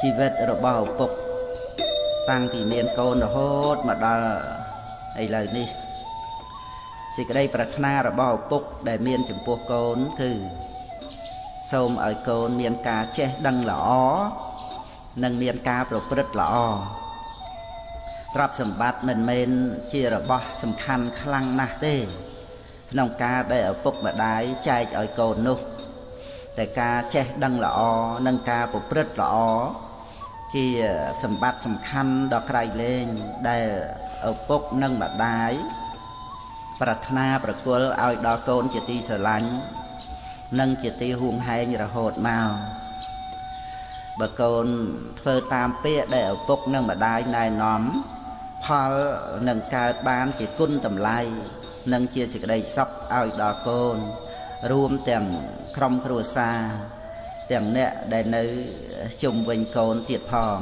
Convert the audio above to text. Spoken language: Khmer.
ជីវិតរបស់ឪពុកតាំងពីមានកូនរហូតមកដល់ឥឡូវនេះសេចក្តីប្រាថ្នារបស់ឪពុកដែលមានចំពោះកូនគឺសូមឲ្យកូនមានការចេះដឹងល្អនិងមានការប្រព្រឹត្តល្អទ្រព្យសម្បត្តិមិនមែនជារបស់សំខាន់ខ្លាំងណាស់ទេក្នុងការដែលឪពុកម្ដាយចែកឲ្យកូននោះតែការចេះដឹងល្អនិងការប្រព្រឹត្តល្អជាសម្បត្តិសំខាន់ដ៏ក្រៃលែងដែលឪពុកនិងម្ដាយប្រាថ្នាប្រគល់ឲ្យដល់កូនជាទីស្រឡាញ់និងជាទីហួងហែងរហូតមកបើកូនធ្វើតាមពាក្យដែលឪពុកនិងម្ដាយណែនាំផលនឹងកើតបានជាគុណតម្លៃនិងជាសេចក្តីសុខឲ្យដល់កូនរួមទាំងក្រុមគ្រួសារទាំងអ្នកដែលនៅជុំវិញកូនទៀតផង